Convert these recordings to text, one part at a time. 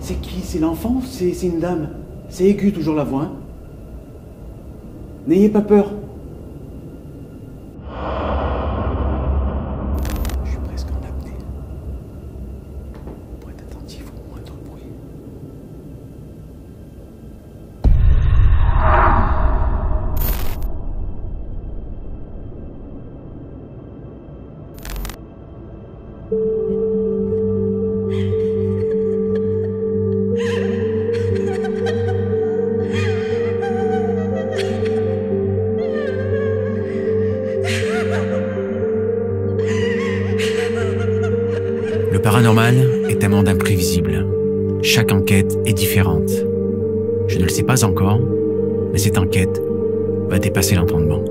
C'est qui? C'est l'enfant ou c'est une dame? C'est aigu toujours la voix, hein? N'ayez pas peur. Je suis presque en apnée. Pour être attentif au moindre bruit. Le paranormal est un monde imprévisible. Chaque enquête est différente. Je ne le sais pas encore, mais cette enquête va dépasser l'entendement.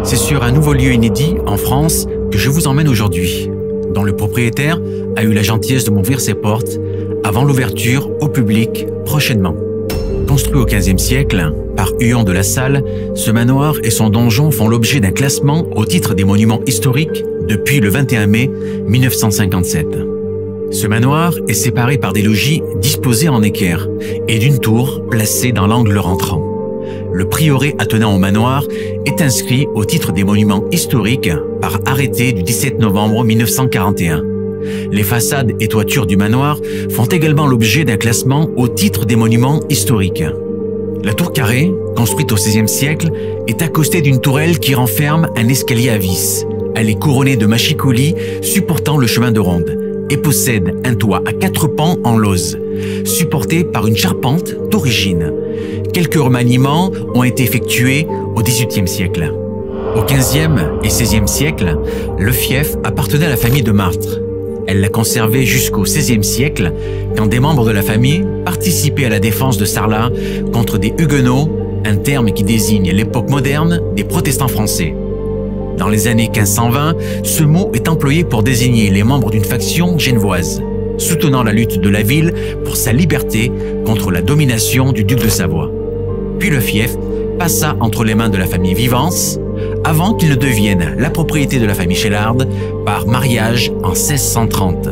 C'est sur un nouveau lieu inédit en France que je vous emmène aujourd'hui, dont le propriétaire a eu la gentillesse de m'ouvrir ses portes avant l'ouverture au public prochainement. Construit au XVe siècle par Huon de la Salle, ce manoir et son donjon font l'objet d'un classement au titre des monuments historiques depuis le 21 mai 1957. Ce manoir est séparé par des logis disposés en équerre et d'une tour placée dans l'angle rentrant. Le prieuré attenant au manoir est inscrit au titre des monuments historiques par arrêté du 17 novembre 1941. Les façades et toitures du manoir font également l'objet d'un classement au titre des monuments historiques. La tour carrée, construite au XVIe siècle, est accostée d'une tourelle qui renferme un escalier à vis. Elle est couronnée de mâchicoulis supportant le chemin de ronde et possède un toit à 4 pans en lauze, supporté par une charpente d'origine. Quelques remaniements ont été effectués au XVIIIe siècle. Au XVe et XVIe siècle, le fief appartenait à la famille de Martre. Elle l'a conservé jusqu'au XVIe siècle, quand des membres de la famille participaient à la défense de Sarlat contre des Huguenots, un terme qui désigne l'époque moderne des protestants français. Dans les années 1520, ce mot est employé pour désigner les membres d'une faction genevoise, soutenant la lutte de la ville pour sa liberté contre la domination du duc de Savoie. Puis le fief passa entre les mains de la famille Vivance, avant qu'il ne devienne la propriété de la famille Chélarde par mariage en 1630.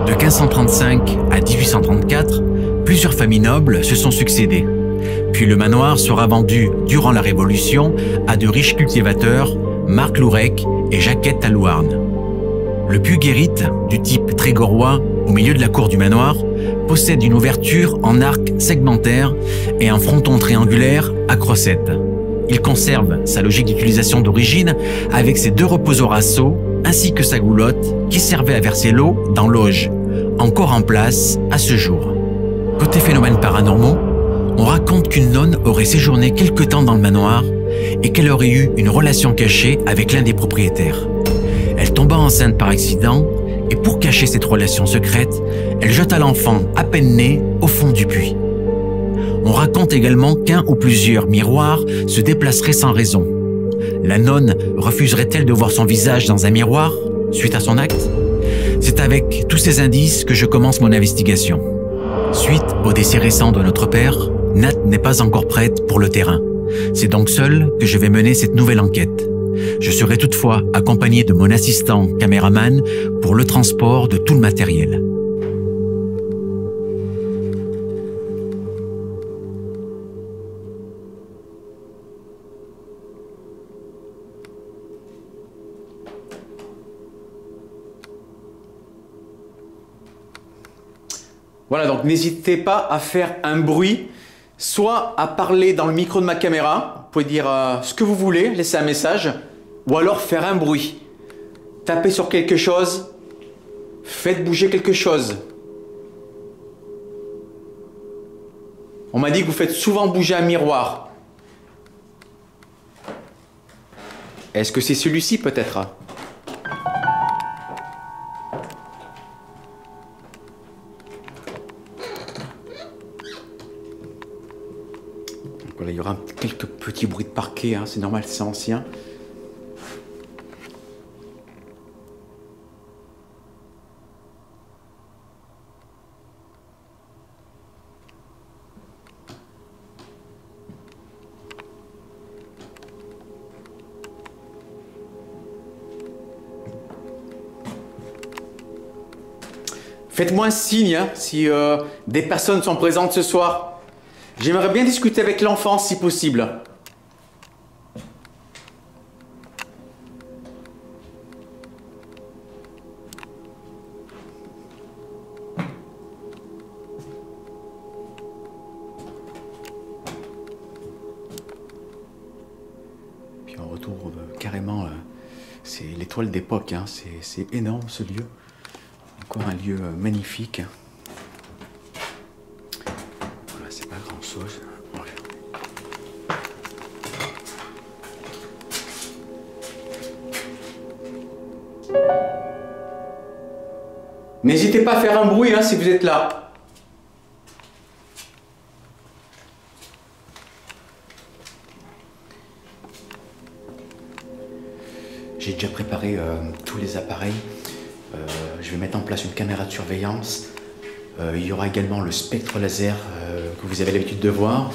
De 1535 à 1834, plusieurs familles nobles se sont succédées. Puis le manoir sera vendu durant la Révolution à de riches cultivateurs, Marc Lourec et Jacquette Talouarn. Le puits guérite, du type trégorois au milieu de la cour du manoir, possède une ouverture en arc segmentaire et un fronton triangulaire à crossette. Il conserve sa logique d'utilisation d'origine avec ses 2 reposoirs à seau ainsi que sa goulotte qui servait à verser l'eau dans l'auge, encore en place à ce jour. Côté phénomènes paranormaux, on raconte qu'une nonne aurait séjourné quelque temps dans le manoir et qu'elle aurait eu une relation cachée avec l'un des propriétaires. Elle tomba enceinte par accident et pour cacher cette relation secrète, elle jeta l'enfant à peine né au fond du puits. On raconte également qu'un ou plusieurs miroirs se déplaceraient sans raison. La nonne refuserait-elle de voir son visage dans un miroir suite à son acte? C'est avec tous ces indices que je commence mon investigation. Suite au décès récent de notre père, Nat n'est pas encore prête pour le terrain. C'est donc seul que je vais mener cette nouvelle enquête. Je serai toutefois accompagné de mon assistant caméraman pour le transport de tout le matériel. Voilà, donc n'hésitez pas à faire un bruit, soit à parler dans le micro de ma caméra, vous pouvez dire ce que vous voulez, laisser un message, ou alors faire un bruit. Tapez sur quelque chose, faites bouger quelque chose. On m'a dit que vous faites souvent bouger un miroir. Est-ce que c'est celui-ci peut-être ? Voilà, il y aura quelques petits bruits de parquet, hein, c'est normal, c'est ancien. Faites-moi un signe hein, si des personnes sont présentes ce soir. J'aimerais bien discuter avec l'enfant si possible. Puis on retrouve carrément, c'est l'étoile d'époque, hein, c'est énorme ce lieu. Encore un lieu magnifique. Voilà, c'est pas grand chose. N'hésitez pas à faire un bruit hein, si vous êtes là. J'ai déjà préparé tous les appareils. Je vais mettre en place une caméra de surveillance. Il y aura également le spectre laser que vous avez l'habitude de voir.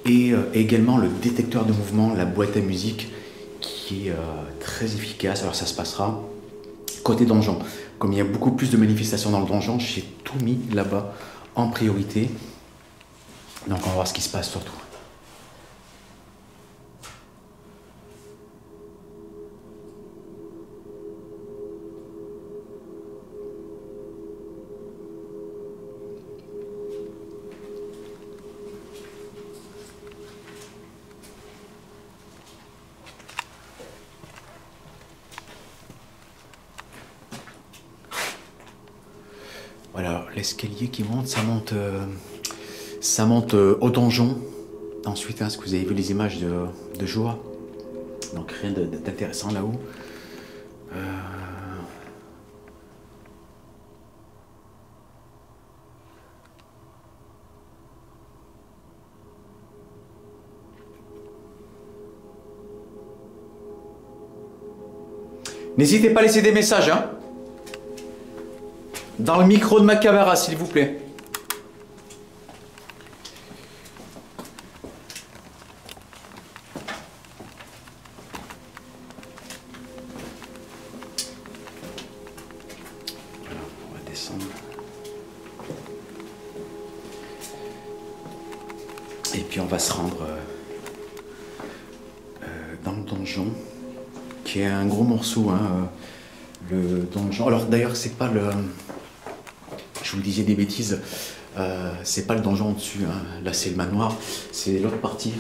Et également le détecteur de mouvement, la boîte à musique qui est très efficace. Alors ça se passera côté donjon. Comme il y a beaucoup plus de manifestations dans le donjon, j'ai tout mis là-bas en priorité. Donc on va voir ce qui se passe surtout. Voilà, l'escalier qui monte, ça monte au donjon. Ensuite, hein, ce que vous avez vu les images de joie. Donc rien d'intéressant là-haut. N'hésitez pas à laisser des messages, hein. Dans le micro de ma caméra, s'il vous plaît. Voilà, on va descendre. Et puis on va se rendre dans le donjon, qui est un gros morceau, hein, le donjon. Alors d'ailleurs, c'est pas le... Je vous disais des bêtises, c'est pas le donjon au-dessus, hein. Là c'est le manoir, c'est l'autre partie.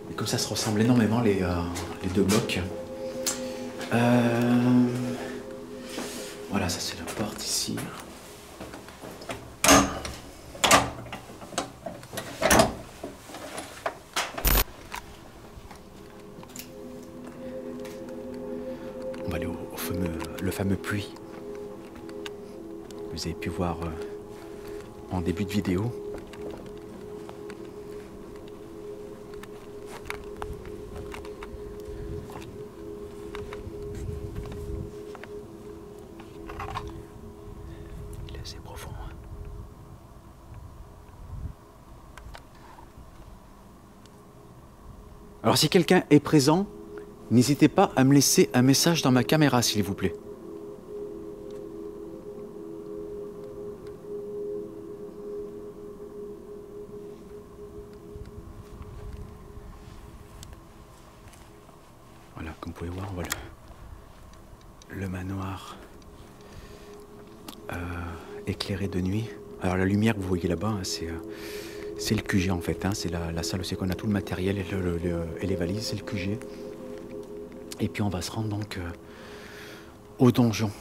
Et comme ça se ressemble énormément les deux blocs. Voilà, ça c'est la porte ici. On va aller le fameux puits. Vous avez pu voir en début de vidéo. Il est assez profond. Alors si quelqu'un est présent, n'hésitez pas à me laisser un message dans ma caméra, s'il vous plaît. Voilà, comme vous pouvez voir, on voit le manoir éclairé de nuit. Alors la lumière que vous voyez là-bas, hein, c'est le QG en fait, hein, c'est la salle où c'est qu'on a tout le matériel et les valises, c'est le QG. Et puis on va se rendre donc au donjon.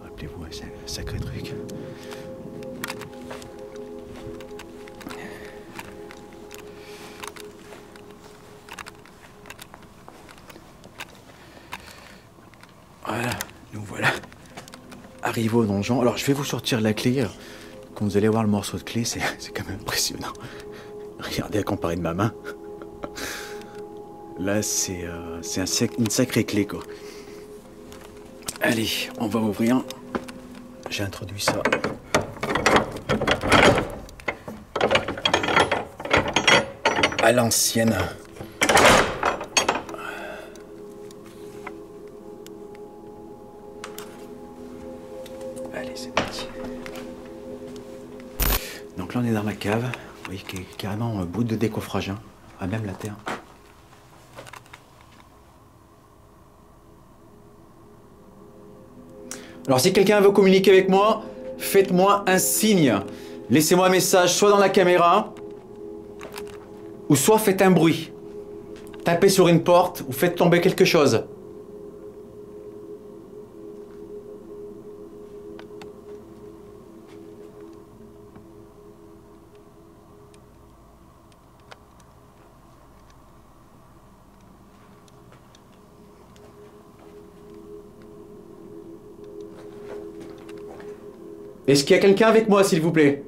Rappelez-vous, c'est un sacré truc. Voilà, nous voilà arrivés au donjon. Alors je vais vous sortir la clé. Quand vous allez voir le morceau de clé, c'est quand même impressionnant. Regardez à comparer de ma main. Là, c'est une sacrée clé, quoi. Allez, on va ouvrir. J'ai introduit ça. à l'ancienne. Allez, c'est parti. Donc là, on est dans la cave. Vous voyez qu'il y a carrément un bout de décoffrage, hein, à même la terre. Alors si quelqu'un veut communiquer avec moi, faites-moi un signe. Laissez-moi un message soit dans la caméra, ou soit faites un bruit. Tapez sur une porte ou faites tomber quelque chose. Est-ce qu'il y a quelqu'un avec moi, s'il vous plaît?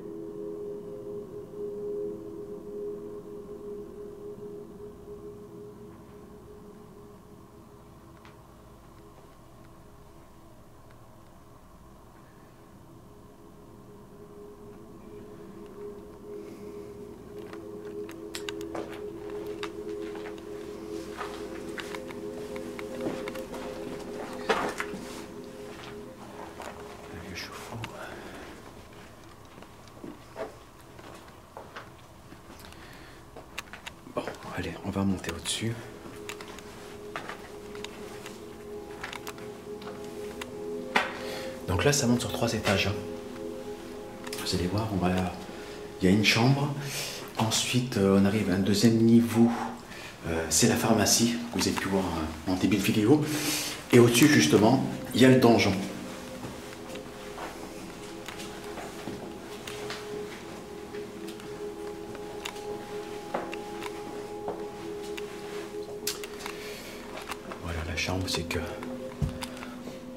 Allez, on va monter au-dessus. Donc là, ça monte sur 3 étages. Vous allez voir, il y a une chambre. Ensuite, on arrive à un deuxième niveau. C'est la pharmacie, que vous avez pu voir en début de vidéo. Et au-dessus, justement, il y a le donjon. Chambre, c'est que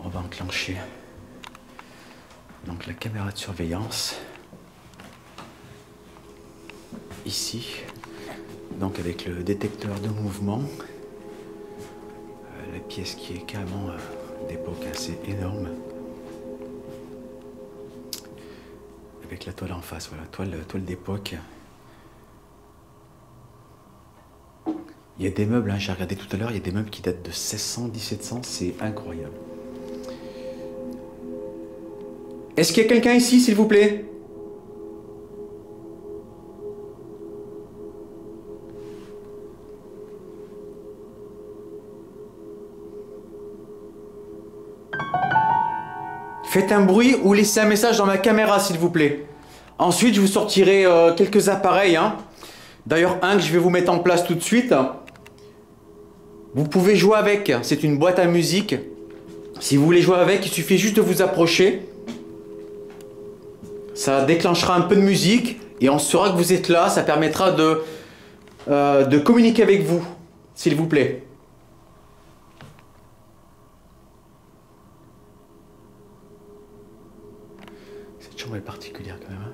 on va enclencher donc la caméra de surveillance ici, donc avec le détecteur de mouvement, la pièce qui est carrément d'époque assez énorme, avec la toile en face, voilà, toile d'époque. Il y a des meubles, hein, j'ai regardé tout à l'heure, il y a des meubles qui datent de 1600, 1700, c'est incroyable. Est-ce qu'il y a quelqu'un ici, s'il vous plaît? Faites un bruit ou laissez un message dans ma caméra, s'il vous plaît. Ensuite, je vous sortirai quelques appareils, hein. D'ailleurs, un que je vais vous mettre en place tout de suite. Vous pouvez jouer avec, c'est une boîte à musique. Si vous voulez jouer avec, il suffit juste de vous approcher. Ça déclenchera un peu de musique et on saura que vous êtes là. Ça permettra de communiquer avec vous, s'il vous plaît. Cette chambre est particulière quand même, hein.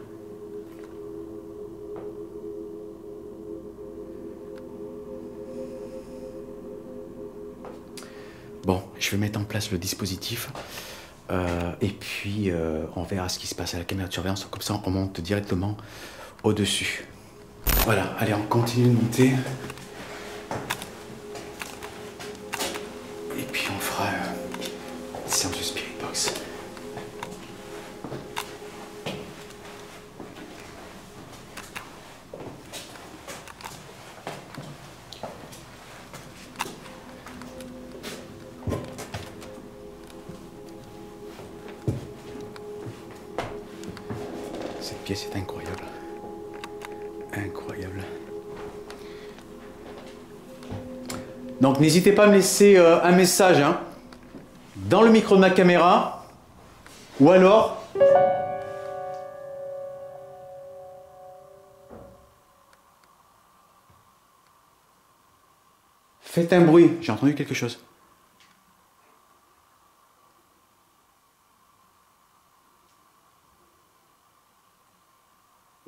Bon, je vais mettre en place le dispositif et puis on verra ce qui se passe à la caméra de surveillance. Comme ça, on monte directement au-dessus. Voilà, allez, on continue de monter. Et puis on fera une séance de Spirit Box. Cette pièce est incroyable. Incroyable. Donc n'hésitez pas à me laisser un message, hein, dans le micro de ma caméra ou alors faites un bruit. J'ai entendu quelque chose.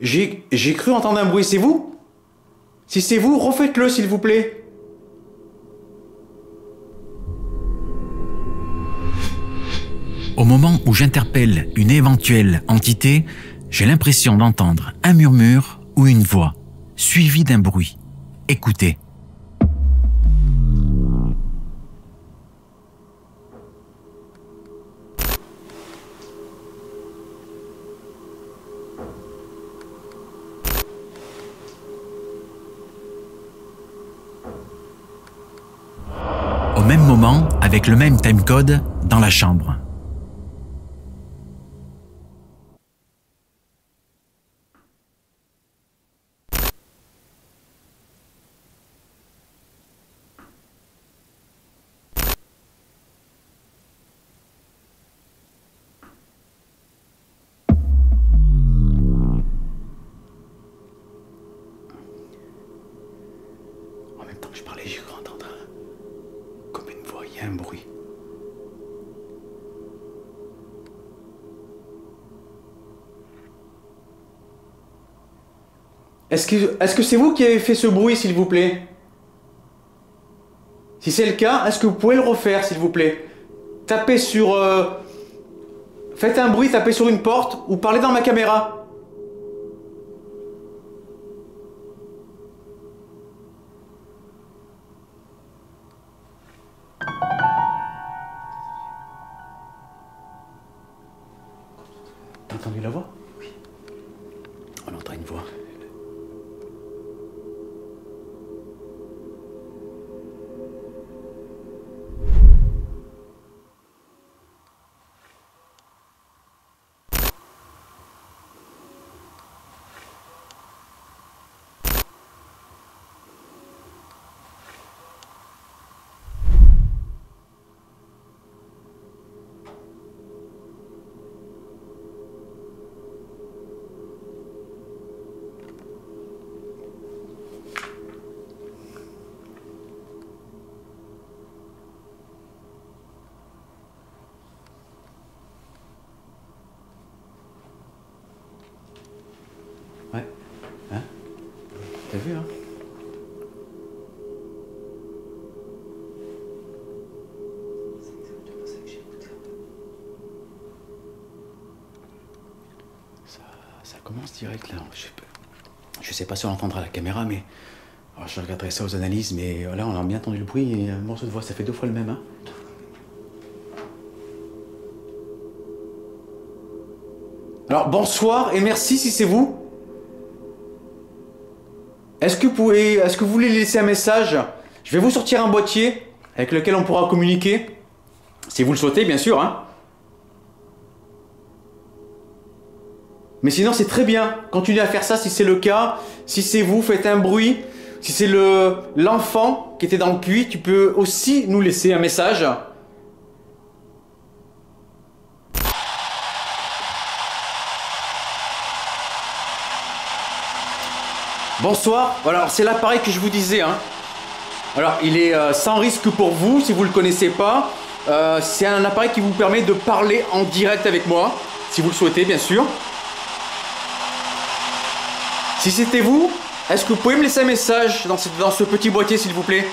J'ai cru entendre un bruit, c'est vous? Si c'est vous, refaites-le s'il vous plaît. Au moment où j'interpelle une éventuelle entité, j'ai l'impression d'entendre un murmure ou une voix, suivie d'un bruit. écoutez. Au même moment, avec le même timecode, dans la chambre. En même temps que je parlais, j'ai cru entendre comme une voix, il y a un bruit. Est-ce que c'est vous qui avez fait ce bruit, s'il vous plaît? Si c'est le cas, est-ce que vous pouvez le refaire, s'il vous plaît? Tapez sur... Faites un bruit, tapez sur une porte ou parlez dans ma caméra. T'as entendu la voix? Oui. On entend une voix. Ouais. Hein? T'as vu, hein? Ça commence direct, là. Je sais pas si on entendra la caméra, mais... Alors, je regarderai ça aux analyses, mais là, on a bien entendu le bruit et un morceau de voix, ça fait 2 fois le même, hein? Alors, bonsoir et merci si c'est vous. Est-ce que vous voulez laisser un message? Je vais vous sortir un boîtier avec lequel on pourra communiquer. Si vous le souhaitez, bien sûr, hein. Mais sinon, c'est très bien. Continuez à faire ça si c'est le cas. Si c'est vous, faites un bruit. Si c'est l'enfant qui était dans le puits, tu peux aussi nous laisser un message. Bonsoir. Voilà, c'est l'appareil que je vous disais, hein. Alors, il est sans risque pour vous, si vous ne le connaissez pas. C'est un appareil qui vous permet de parler en direct avec moi, si vous le souhaitez, bien sûr. Si c'était vous, est-ce que vous pouvez me laisser un message dans ce petit boîtier, s'il vous plaît?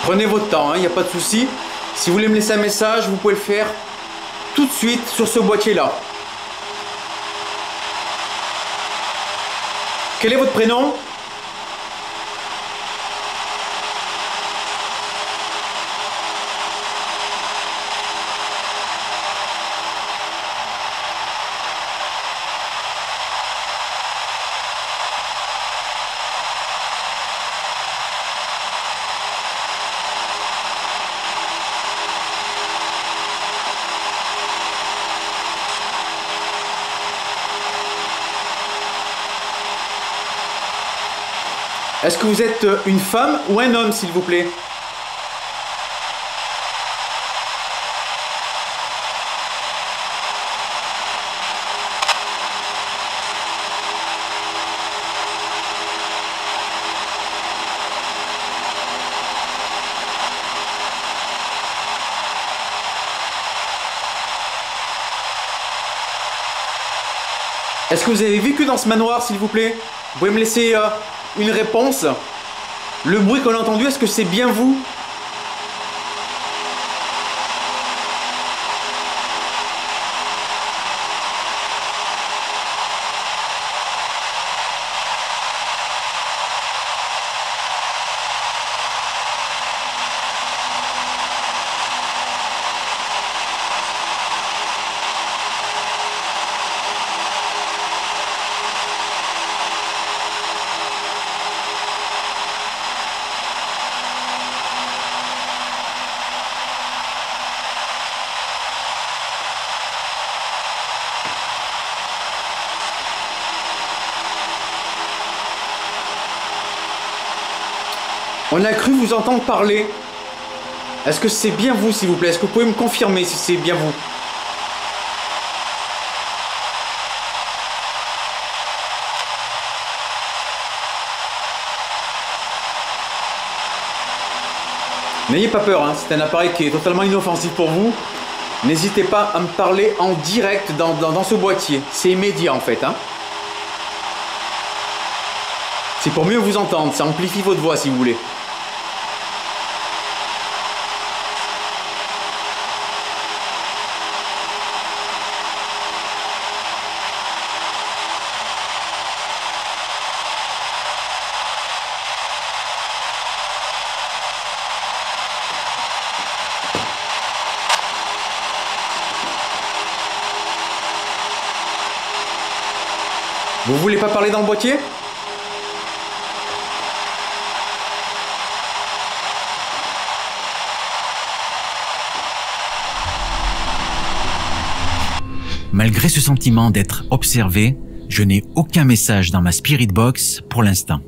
Prenez votre temps, il n'y a pas de souci. Si vous voulez me laisser un message, vous pouvez le faire tout de suite sur ce boîtier-là. Quel est votre prénom ? Est-ce que vous êtes une femme ou un homme, s'il vous plaît? Est-ce que vous avez vécu dans ce manoir, s'il vous plaît? Vous pouvez me laisser une réponse? Le bruit qu'on a entendu, est-ce que c'est bien vous? On a cru vous entendre parler. Est-ce que c'est bien vous, s'il vous plaît? Est-ce que vous pouvez me confirmer si c'est bien vous? N'ayez pas peur, hein, c'est un appareil qui est totalement inoffensif pour vous. N'hésitez pas à me parler en direct dans ce boîtier. C'est immédiat en fait. Hein. C'est pour mieux vous entendre, ça amplifie votre voix si vous voulez. Vous voulez pas parler dans le boîtier? Malgré ce sentiment d'être observé, je n'ai aucun message dans ma Spirit Box pour l'instant.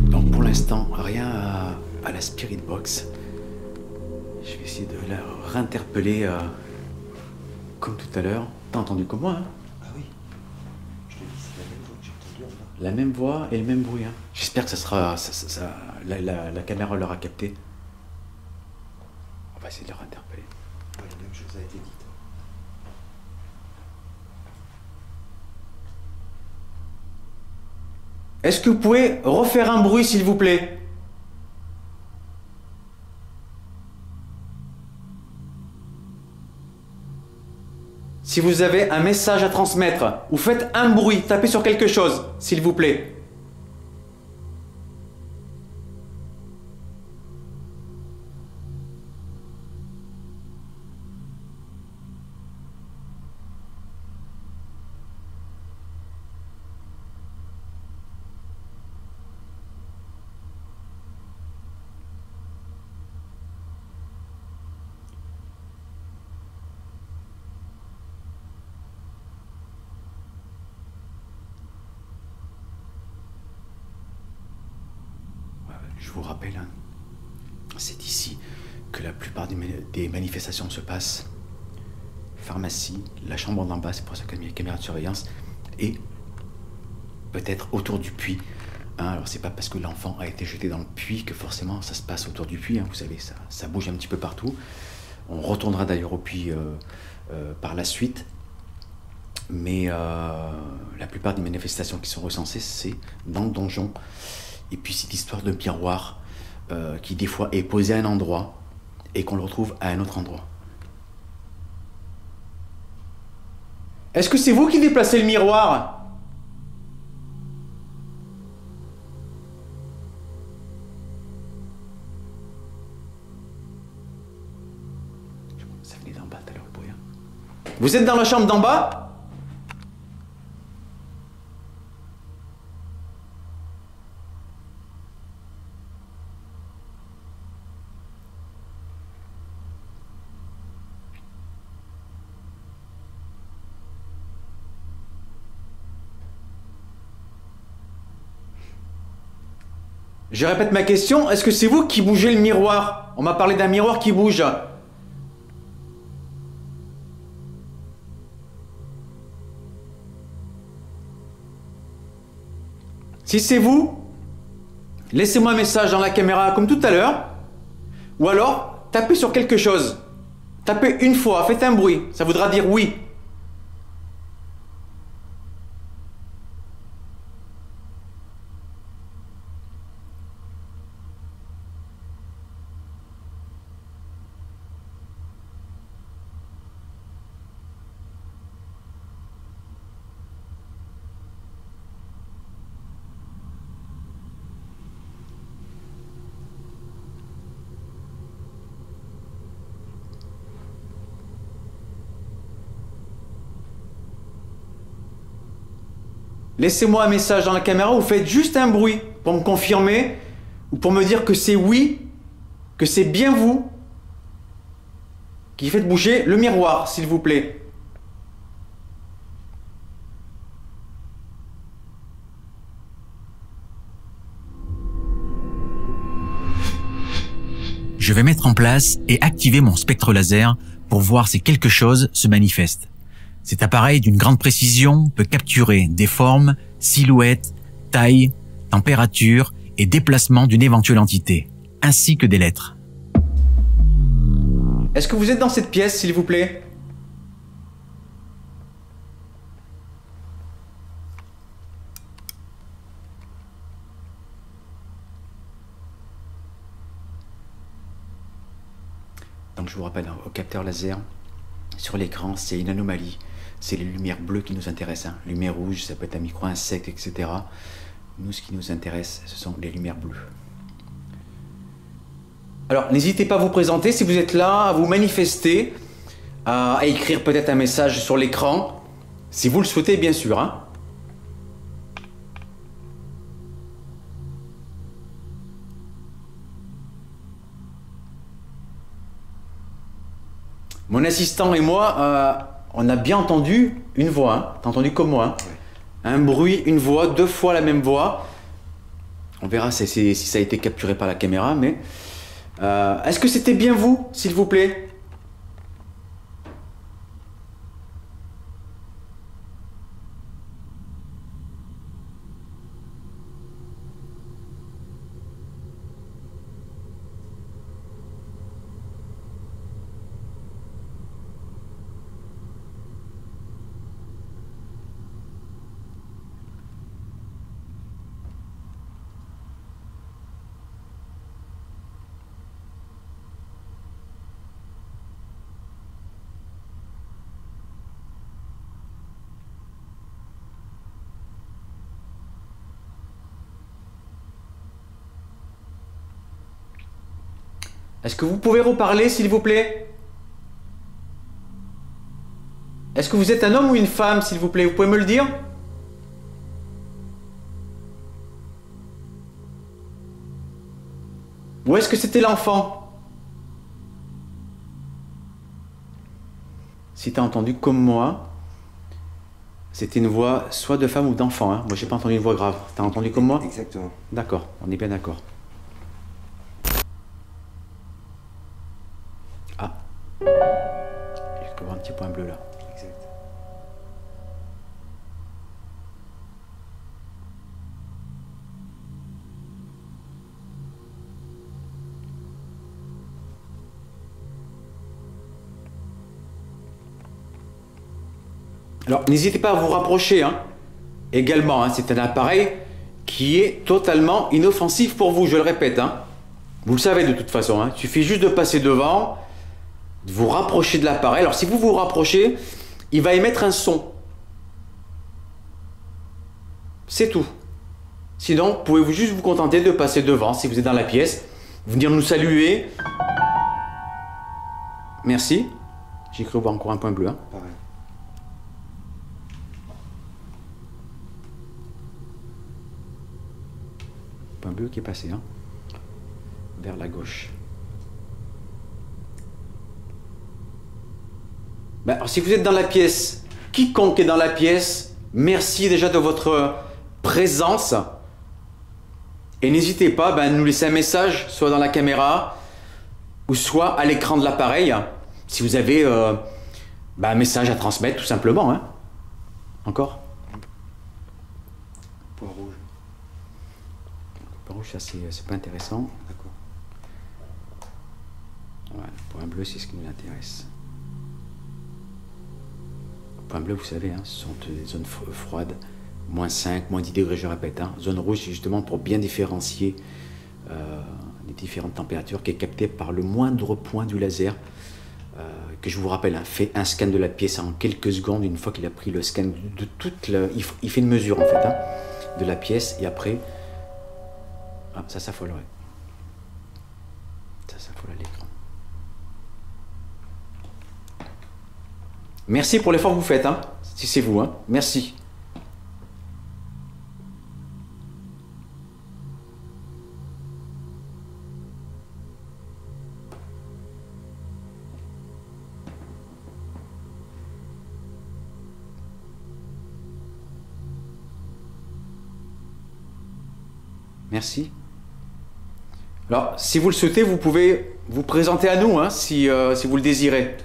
Donc pour l'instant, rien à la Spirit Box. Je vais essayer de la réinterpeller comme tout à l'heure. T'as entendu comme moi, hein? La même voix et le même bruit. Hein. J'espère que ça sera. La caméra l'aura capté. On va essayer de leur interpeller. Ouais, la même chose a été dite. Est-ce que vous pouvez refaire un bruit, s'il vous plaît? Si vous avez un message à transmettre, ou faites un bruit, tapez sur quelque chose, s'il vous plaît. Je vous rappelle, hein, c'est ici que la plupart des manifestations se passent. Pharmacie, la chambre d'en bas, c'est pour ça qu'il y a une caméra de surveillance, et peut-être autour du puits. Hein, alors c'est pas parce que l'enfant a été jeté dans le puits que forcément ça se passe autour du puits. Hein, vous savez, ça bouge un petit peu partout. On retournera d'ailleurs au puits par la suite. Mais la plupart des manifestations qui sont recensées, c'est dans le donjon. Et puis c'est l'histoire de miroir qui des fois est posé à un endroit et qu'on le retrouve à un autre endroit. Est-ce que c'est vous qui déplacez le miroir? Ça venait d'en bas tout à l'heure le bruit. Vous êtes dans la chambre d'en bas? Je répète ma question, est-ce que c'est vous qui bougez le miroir? On m'a parlé d'un miroir qui bouge. Si c'est vous, laissez-moi un message dans la caméra comme tout à l'heure. Ou alors, tapez sur quelque chose. Tapez une fois, faites un bruit, ça voudra dire oui. laissez-moi un message dans la caméra ou faites juste un bruit pour me confirmer ou pour me dire que c'est oui, que c'est bien vous qui faites bouger le miroir, s'il vous plaît. Je vais mettre en place et activer mon spectre laser pour voir si quelque chose se manifeste. Cet appareil d'une grande précision peut capturer des formes, silhouettes, taille, température et déplacement d'une éventuelle entité, ainsi que des lettres. Est-ce que vous êtes dans cette pièce, s'il vous plaît? Donc je vous rappelle, au capteur laser, sur l'écran, c'est une anomalie. C'est les lumières bleues qui nous intéressent. Lumière rouge, ça peut être un micro-insecte, etc. Nous, ce qui nous intéresse, ce sont les lumières bleues. Alors, n'hésitez pas à vous présenter si vous êtes là, à vous manifester, à écrire peut-être un message sur l'écran, si vous le souhaitez, bien sûr. Hein. Mon assistant et moi, on a bien entendu une voix. Hein. T'as entendu comme moi. Hein. Ouais. Un bruit, une voix, 2 fois la même voix. On verra si ça a été capturé par la caméra, mais... est-ce que c'était bien vous, s'il vous plaît? Est-ce que vous pouvez reparler, s'il vous plaît? Est-ce que vous êtes un homme ou une femme, s'il vous plaît? Vous pouvez me le dire? Ou est-ce que c'était l'enfant? Si tu as entendu comme moi, c'était une voix soit de femme ou d'enfant. Hein. Moi, j'ai pas entendu une voix grave. Tu as entendu comme moi? Exactement. D'accord, on est bien d'accord. Ah, je peux voir un petit point bleu là. Exact. Alors, n'hésitez pas à vous rapprocher. Hein. Également, hein, c'est un appareil qui est totalement inoffensif pour vous, je le répète. Hein. Vous le savez de toute façon. Hein. Il suffit juste de passer devant, de vous rapprocher de l'appareil. Alors, si vous vous rapprochez, il va émettre un son. C'est tout. Sinon, pouvez-vous juste vous contenter de passer devant si vous êtes dans la pièce, venir nous saluer. Merci. J'ai cru voir encore un point bleu. Hein. Pareil. Point bleu qui est passé, hein, vers la gauche. Ben, alors, si vous êtes dans la pièce, quiconque est dans la pièce, merci déjà de votre présence. Et n'hésitez pas à nous laisser un message, soit dans la caméra, ou soit à l'écran de l'appareil, si vous avez un message à transmettre, tout simplement. Hein. Encore? Point rouge. Point rouge, ça c'est pas intéressant. D'accord. Ouais, le point bleu, c'est ce qui nous intéresse. Le point bleu, vous savez, hein, ce sont des zones froides, moins 5, moins 10 degrés, je répète. Hein. Zone rouge, c'est justement pour bien différencier les différentes températures qui est captée par le moindre point du laser. Que je vous rappelle, hein, fait un scan de la pièce en quelques secondes. Une fois qu'il a pris le scan de toute la... Il fait une mesure, en fait, hein, de la pièce, et après... Ah, ça s'affolerait. Ça s'affole à l'écran. Merci pour l'effort que vous faites, hein, si c'est vous. Hein. Merci. Merci. Alors, si vous le souhaitez, vous pouvez vous présenter à nous, hein, si vous le désirez.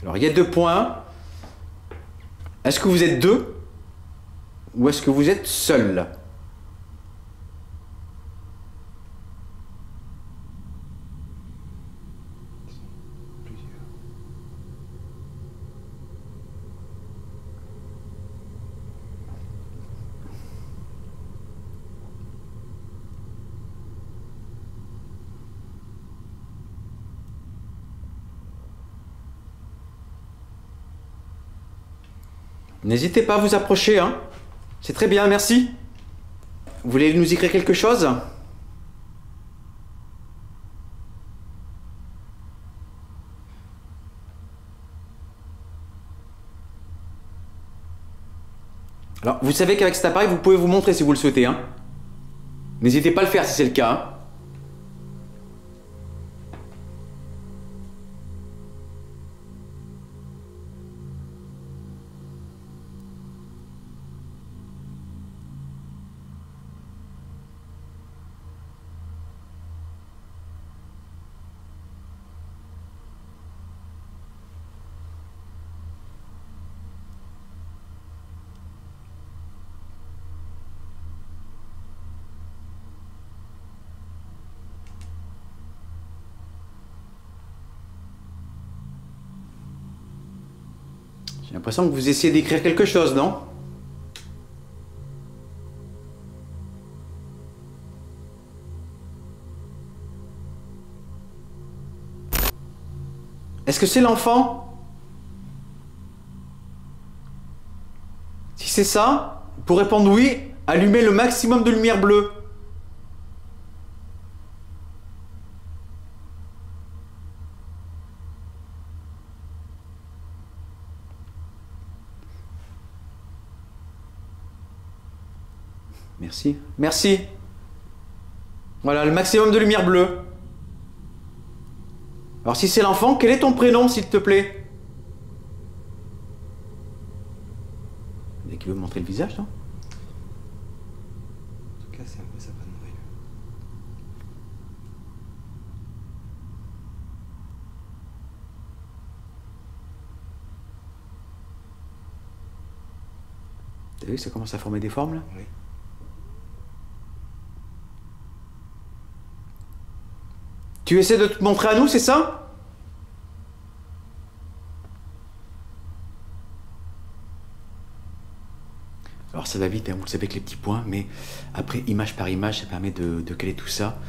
Alors, il y a 2 points. Est-ce que vous êtes 2 ou est-ce que vous êtes seul? N'hésitez pas à vous approcher, hein. C'est très bien, merci. Vous voulez nous écrire quelque chose? Alors, vous savez qu'avec cet appareil, vous pouvez vous montrer si vous le souhaitez, hein. N'hésitez pas à le faire si c'est le cas, hein. J'ai l'impression que vous essayez d'écrire quelque chose, non? Est-ce que c'est l'enfant? Si c'est ça, pour répondre oui, allumez le maximum de lumière bleue. Merci. Merci. Voilà, le maximum de lumière bleue. Alors si c'est l'enfant, quel est ton prénom, s'il te plaît? Dès qu'il veut montrer le visage, non? En tout cas, c'est un peu sapin de Noël. T'as vu que ça commence à former des formes, là? Oui. Tu essaies de te montrer à nous, c'est ça? Alors ça va vite, hein, vous le savez, avec les petits points, mais après, image par image, ça permet de caler tout ça.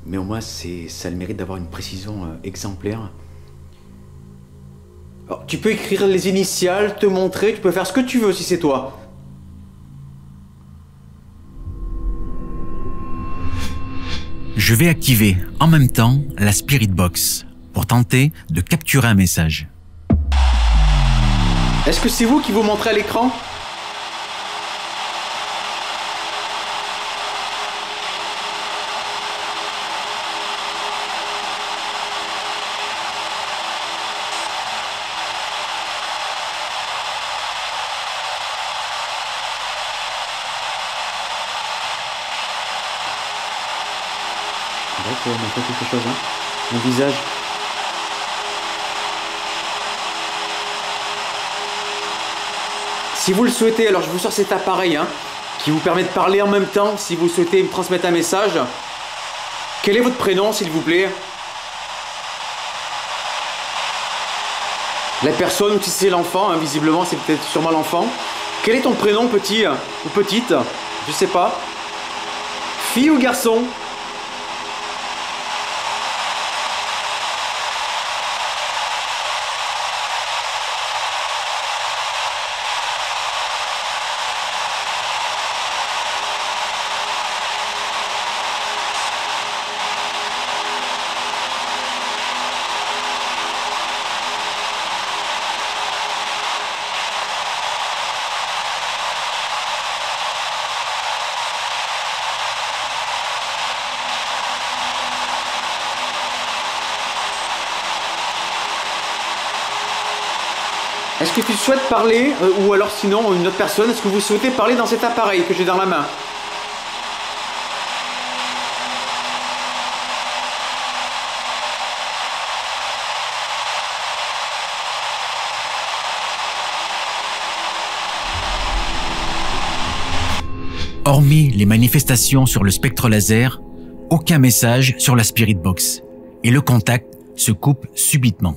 Mais au moins, ça a le mérite d'avoir une précision exemplaire. Alors, tu peux écrire les initiales, te montrer, tu peux faire ce que tu veux si c'est toi. Je vais activer en même temps la Spirit Box pour tenter de capturer un message. Est-ce que c'est vous qui vous montrez à l'écran? Ouais, faut montrer quelque chose, hein. Mon visage. Si vous le souhaitez, alors je vous sors cet appareil, hein, qui vous permet de parler en même temps si vous souhaitez me transmettre un message. Quel est votre prénom, s'il vous plaît? La personne, ou si c'est l'enfant, hein, visiblement c'est peut-être sûrement l'enfant. Quel est ton prénom, petit ou petite? Je sais pas. Fille ou garçon? Est-ce que tu souhaites parler, ou alors sinon une autre personne, est-ce que vous souhaitez parler dans cet appareil que j'ai dans la main? Hormis les manifestations sur le spectre laser, aucun message sur la Spirit Box. Et le contact se coupe subitement.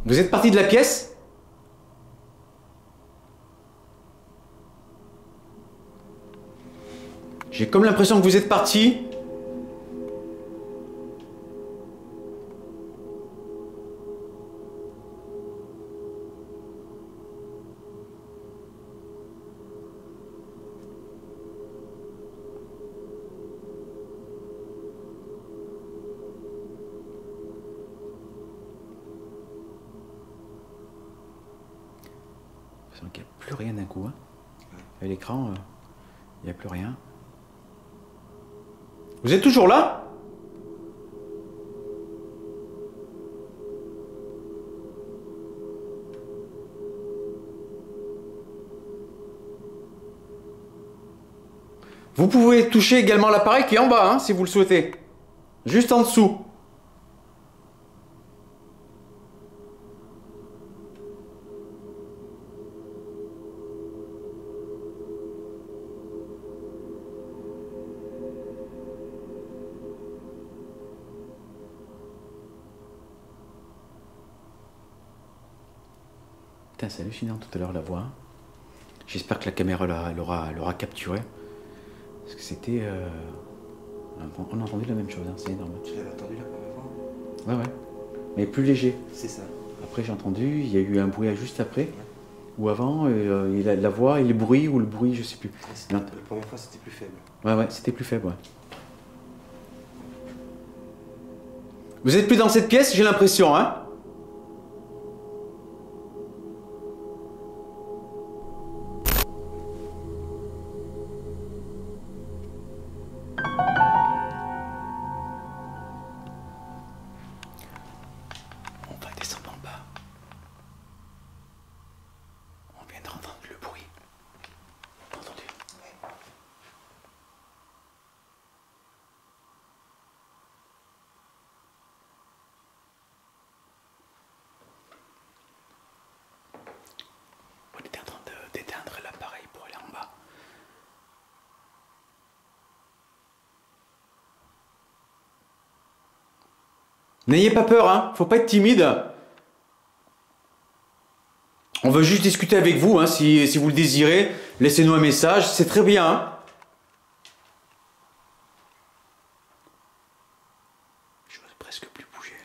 Vous êtes parti de la pièce? J'ai comme l'impression que vous êtes parti. Il n'y a plus rien d'un coup. Hein. À l'écran, il n'y a plus rien. Vous êtes toujours là? Vous pouvez toucher également l'appareil qui est en bas, hein, si vous le souhaitez. Juste en dessous. Putain, c'est hallucinant tout à l'heure la voix. J'espère que la caméra l'aura capturé. Parce que c'était... On a entendu la même chose, hein, c'est énorme. Tu l'avais entendu la première fois? Ouais. Mais plus léger. C'est ça. Après j'ai entendu, il y a eu un bruit juste après. Ou avant, la voix et le bruit, ou le bruit, je sais plus. La première fois c'était plus faible. Ouais, c'était plus faible, ouais. Vous êtes plus dans cette pièce, j'ai l'impression, hein? On va descendre en bas. On vient d'entendre le bruit. Entendu? On était en train d'éteindre l'appareil pour aller en bas. N'ayez pas peur, hein, faut pas être timide. On veut juste discuter avec vous, hein, si vous le désirez. Laissez-nous un message, c'est très bien. Hein. Je n'ose presque plus bouger.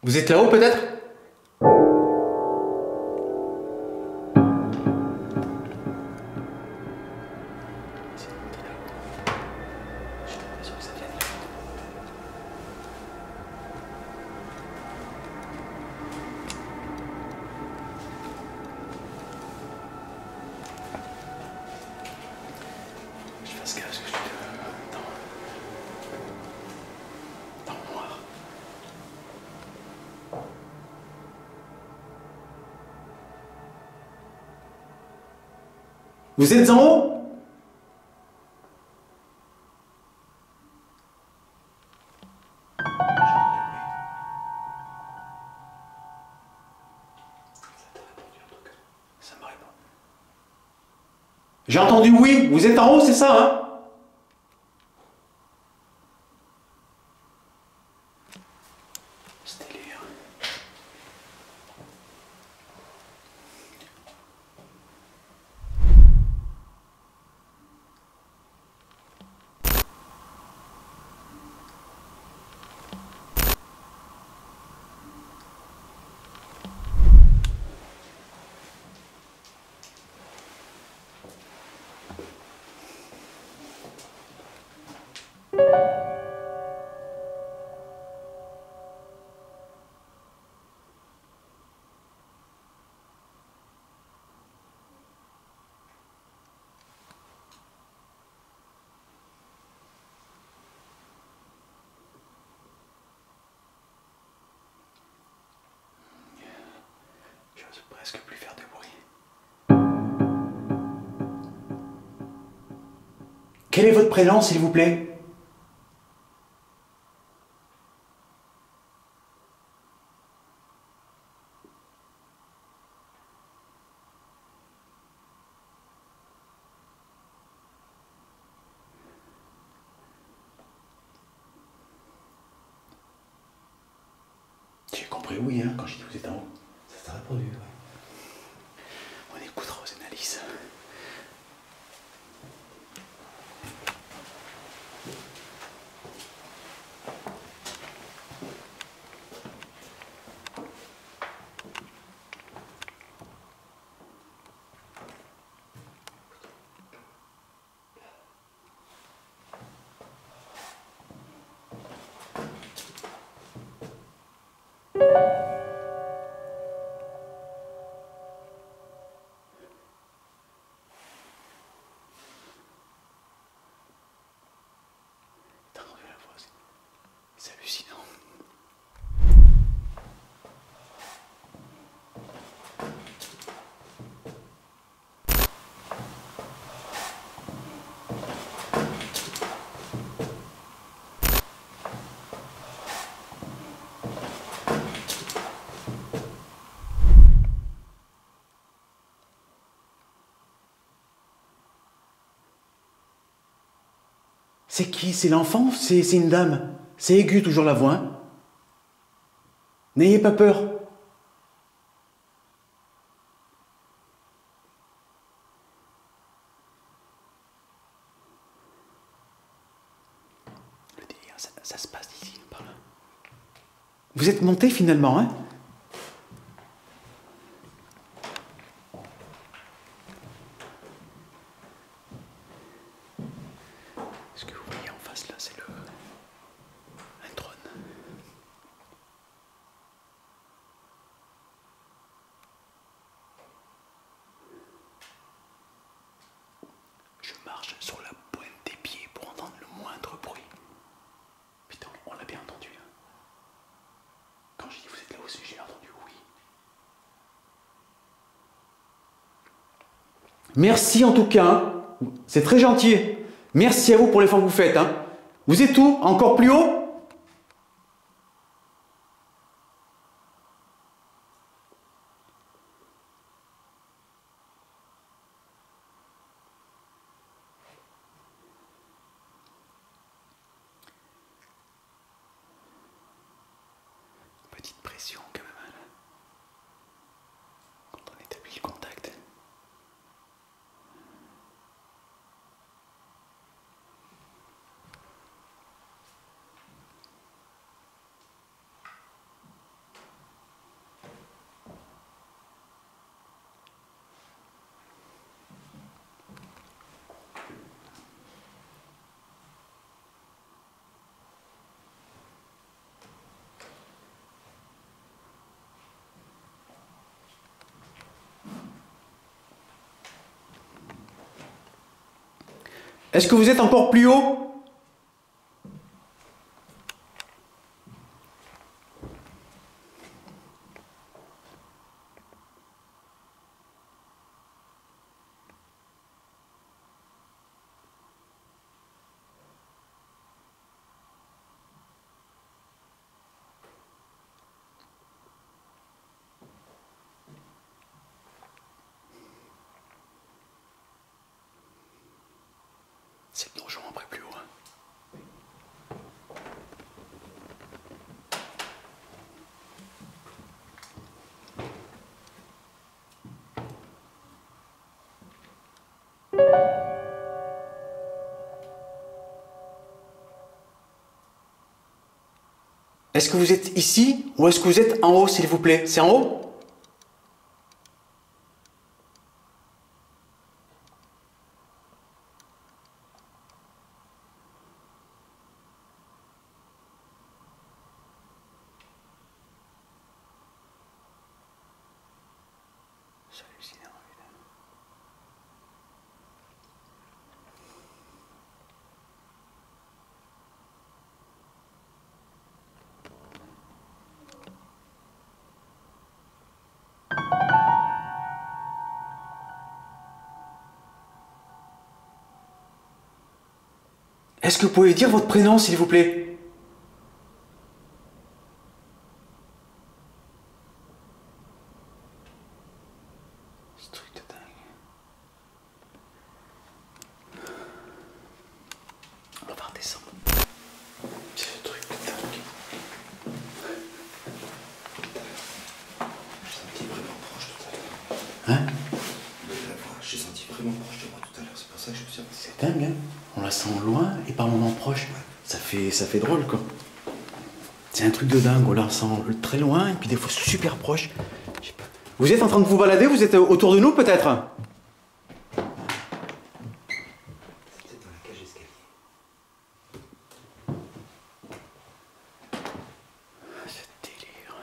Vous êtes là-haut peut-être? Je fasse gaffe parce que je suis dans le noir. Vous êtes en haut? Ça me répond. J'ai entendu oui, vous êtes en haut, c'est ça, hein? C'est délire. J'ose presque plus faire de bruit. Quel est votre prénom, s'il vous plaît? J'ai compris oui, hein, quand j'ai dit vous êtes en haut. Ça s'est répondu, ouais. On écoutera vos analyses. T'as entendu la voix, c'est hallucinant. C'est qui? C'est l'enfant? C'est une dame? C'est aigu toujours la voix, hein? N'ayez pas peur. Le délire, ça se passe d'ici, par là. Vous êtes monté finalement, hein? Ce que vous voyez en face là, c'est un trône. Je marche sur la pointe des pieds pour entendre le moindre bruit. Putain, on l'a bien entendu. Hein. Quand j'ai dit vous êtes là aussi, j'ai entendu oui. Merci en tout cas. Hein. C'est très gentil. Merci à vous pour l'effort que vous faites. Hein. Vous êtes où? Encore plus haut? Petite pression quand même. Hein, quand on établit le contact. Est-ce que vous êtes encore plus haut? Est-ce que vous êtes ici ou est-ce que vous êtes en haut, s'il vous plaît? C'est en haut? C'est hallucinant, évidemment. Est-ce que vous pouvez dire votre prénom, s'il vous plaît? Ce truc de dingue. On va redescendre. C'est ce truc de dingue. J'ai senti vraiment proche tout à l'heure. Hein? La voix, j'ai senti vraiment proche de moi tout à l'heure. C'est pour ça que je me suis dit. C'est dingue, hein? On la sent loin et par moments proche. Ça fait drôle, quoi. C'est un truc de dingue, on la sent très loin et puis des fois super proche. Je sais pas. Vous êtes en train de vous balader? Vous êtes autour de nous, peut-être? C'était dans la cage escalier. Ce délire.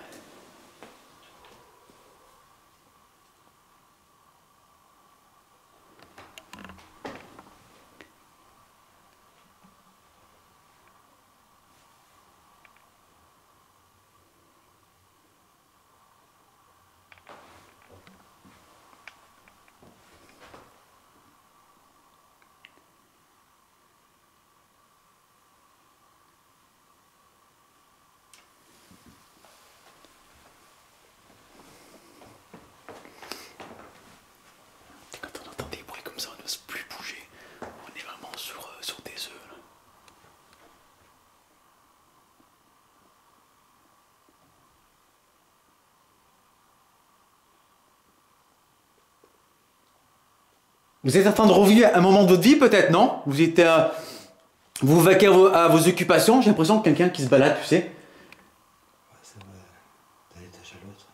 Quand on entend des bruits comme ça, on n'ose plus bouger. On est vraiment sur des œufs, là. Vous êtes en train de revivre un moment de votre vie, peut-être, non? Vous êtes, vous vaquez à vos occupations. J'ai l'impression que quelqu'un qui se balade, tu sais. Ouais, ça va d'un étage à l'autre.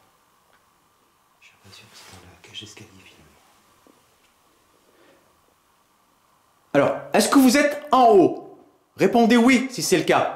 J'ai l'impression que c'est dans la cage escalier finalement. Alors, est-ce que vous êtes en haut? Répondez oui si c'est le cas.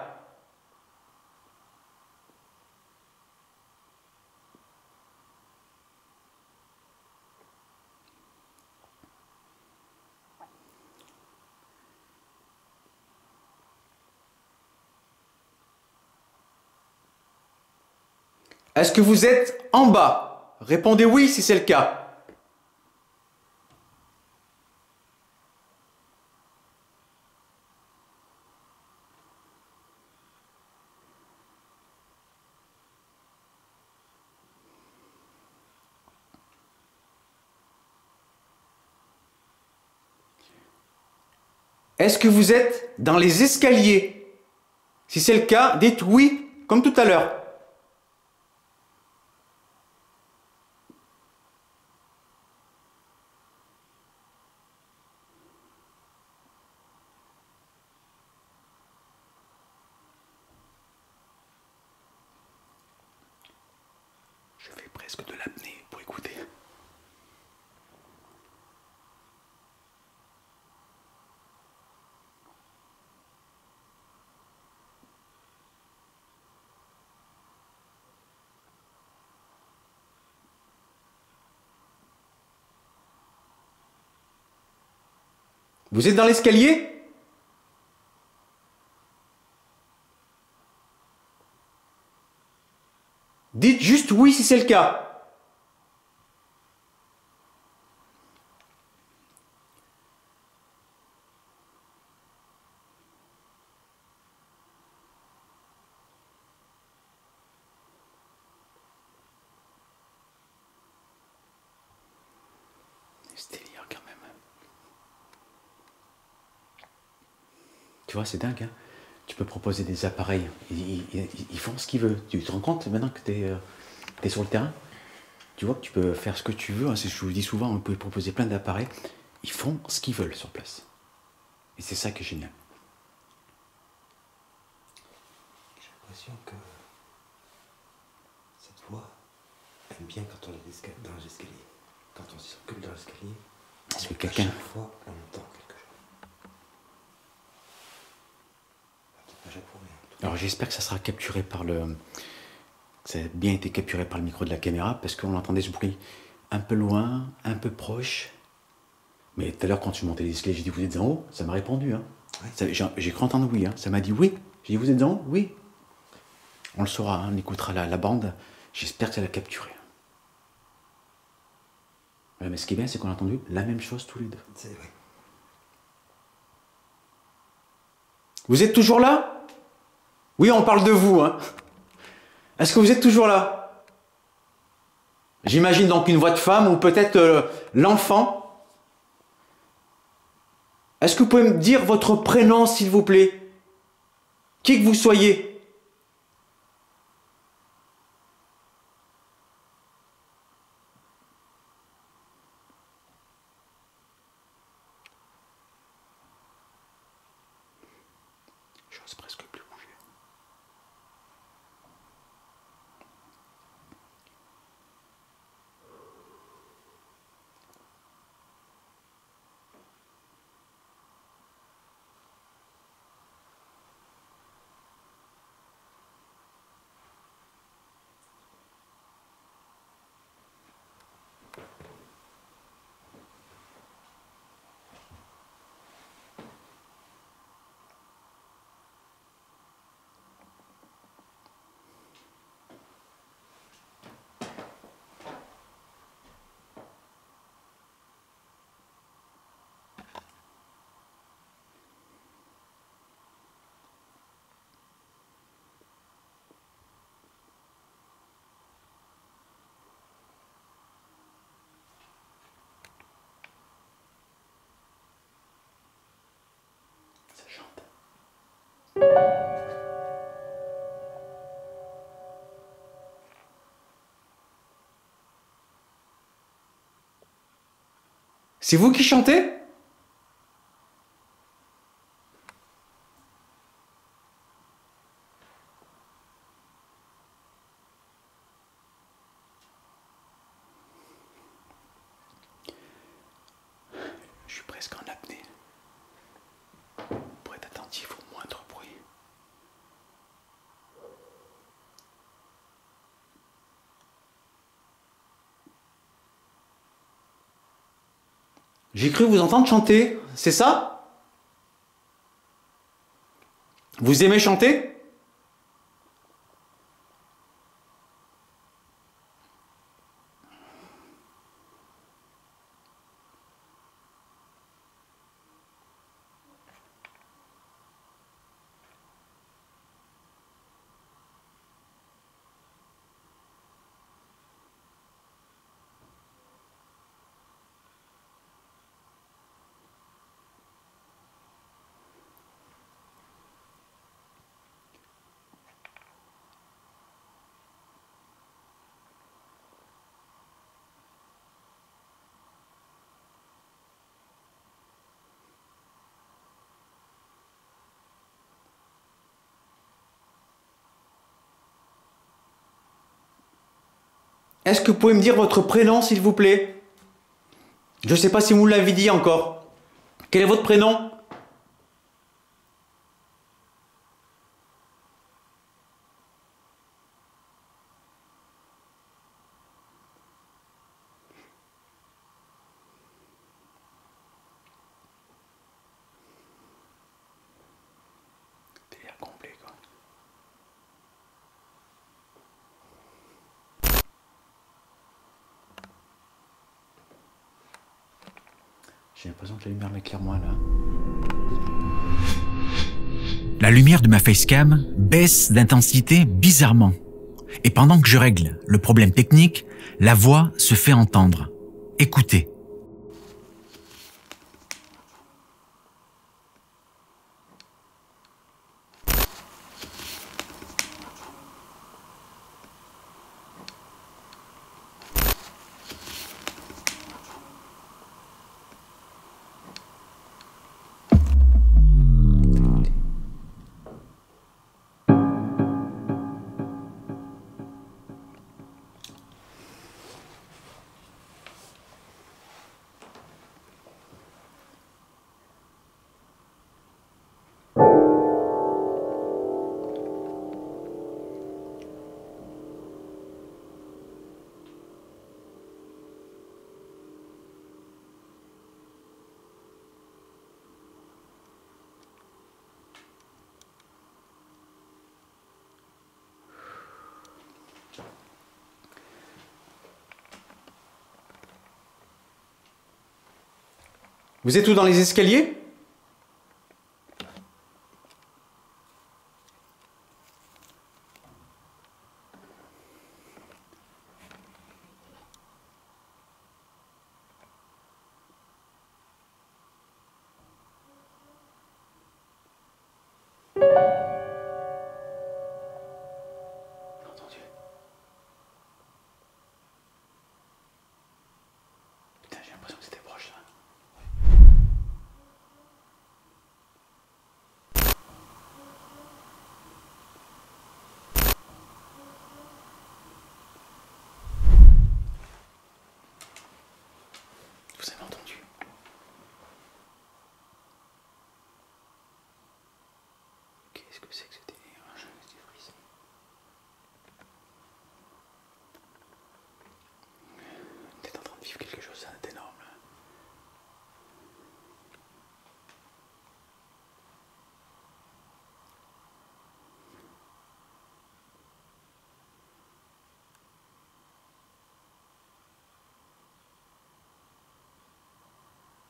Est-ce que vous êtes en bas? Répondez oui si c'est le cas. Est-ce que vous êtes dans les escaliers? Si c'est le cas, dites oui, comme tout à l'heure. Je fais presque de l'apnée pour écouter. Vous êtes dans l'escalier? Dites juste oui si c'est le cas. C'est délire quand même. Tu vois, c'est dingue, hein? Tu peux proposer des appareils. Ils font ce qu'ils veulent. Tu te rends compte maintenant que tu es sur le terrain? Tu vois que tu peux faire ce que tu veux. Hein, c'est ce que je vous dis souvent, on peut proposer plein d'appareils. Ils font ce qu'ils veulent sur place. Et c'est ça qui est génial. J'ai l'impression que aime bien quand on est dans les escaliers. Quand on circule dans l'escalier, Est-ce que à quelqu'un... chaque fois, on entend quelque chose. Peut-être pas chaque fois, mais en tout cas. Alors j'espère que ça sera capturé par le... Ça a bien été capturé par le micro de la caméra, parce qu'on entendait ce bruit un peu loin, un peu proche. Mais tout à l'heure, quand je montais les escaliers, j'ai dit, vous êtes en haut? Ça m'a répondu. Hein. Ouais. J'ai cru entendre oui. Hein. Ça m'a dit oui. J'ai dit, vous êtes en haut? Oui. On le saura, hein. On écoutera la bande. J'espère que ça l'a capturé. Ouais, mais ce qui est bien, c'est qu'on a entendu la même chose tous les deux. C'est vrai. Vous êtes toujours là? Oui, on parle de vous. Hein. Est-ce que vous êtes toujours là? J'imagine donc une voix de femme ou peut-être l'enfant. Est-ce que vous pouvez me dire votre prénom, s'il vous plaît? Qui que vous soyez? J'ose presque plus bouger. Ça chante. C'est vous qui chantez? Je suis presque en apnée. Pour être attentif au moindre bruit. J'ai cru vous entendre chanter, c'est ça? Vous aimez chanter? Est-ce que vous pouvez me dire votre prénom, s'il vous plaît? Je ne sais pas si vous l'avez dit encore. Quel est votre prénom? Délire complet, quoi. J'ai l'impression que la lumière m'éclaire moins là. La lumière de ma facecam baisse d'intensité bizarrement. Et pendant que je règle le problème technique, la voix se fait entendre. Écoutez. Vous êtes où dans les escaliers? Entendu. Putain, j'ai l'impression que c'était proche là. Vous avez entendu? Qu'est-ce que c'est que ce délire? Je me dis frisson. T'es en train de vivre quelque chose d'énorme.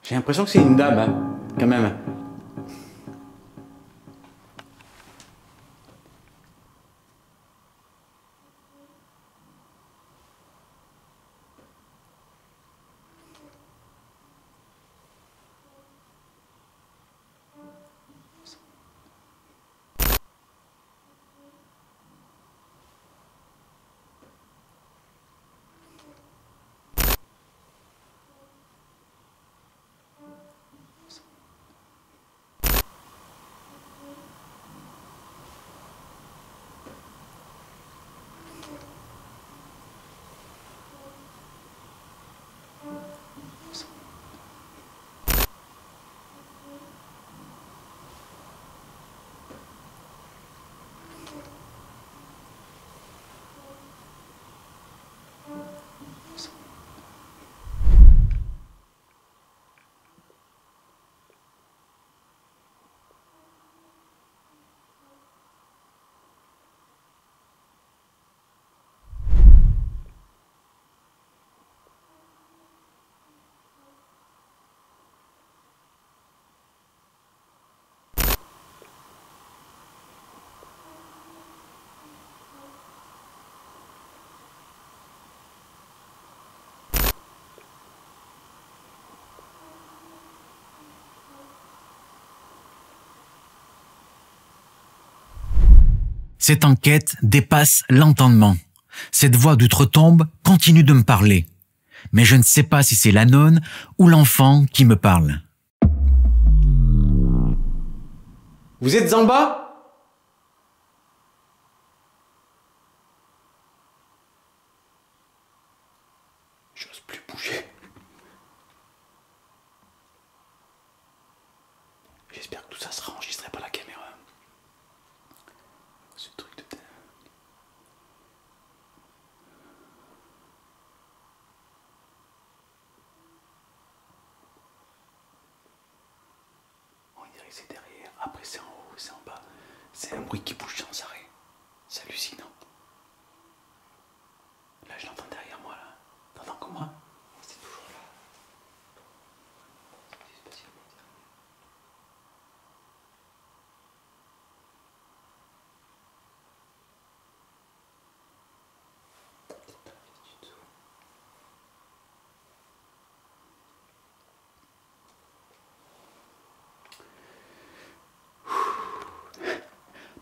J'ai l'impression que c'est une dame, hein, quand même. Cette enquête dépasse l'entendement. Cette voix d'outre-tombe continue de me parler. Mais je ne sais pas si c'est la nonne ou l'enfant qui me parle. Vous êtes en bas? J'ose plus bouger. J'espère que tout ça sera enregistré par la caméra. Ce truc de... On dirait que c'est derrière, après c'est en haut, c'est en bas. C'est un bruit qui bouge sans arrêt. C'est hallucinant. Là je l'entends derrière moi là. T'entends comme moi? C'est toujours là.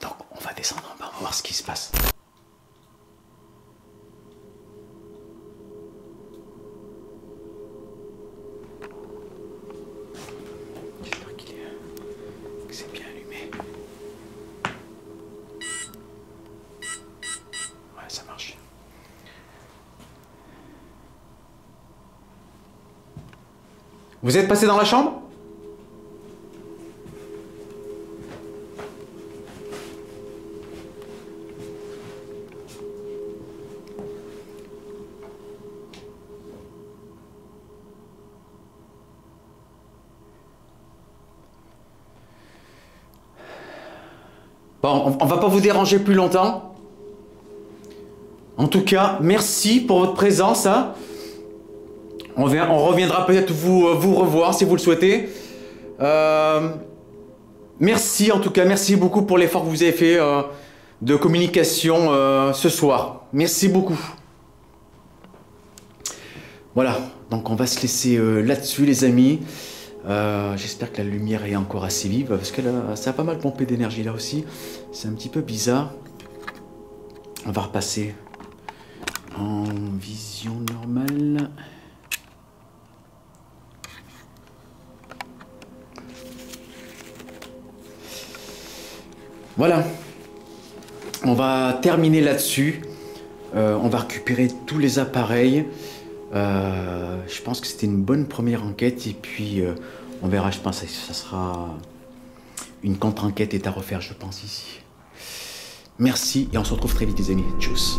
Donc on va descendre en bas, on va voir ce qui se passe. J'espère que c'est bien allumé. Ouais, ça marche. Vous êtes passé dans la chambre? Bon, on va pas vous déranger plus longtemps. En tout cas, merci pour votre présence. Hein. On reviendra peut-être vous revoir si vous le souhaitez. Merci en tout cas, merci beaucoup pour l'effort que vous avez fait de communication ce soir. Merci beaucoup. Voilà, donc on va se laisser là-dessus les amis. J'espère que la lumière est encore assez vive parce que là, ça a pas mal pompé d'énergie là aussi. C'est un petit peu bizarre. On va repasser en vision normale. Voilà, on va terminer là-dessus. On va récupérer tous les appareils. Je pense que c'était une bonne première enquête et puis on verra, je pense que ça sera une contre-enquête est à refaire, je pense, ici. Merci et on se retrouve très vite les amis. Tchuss.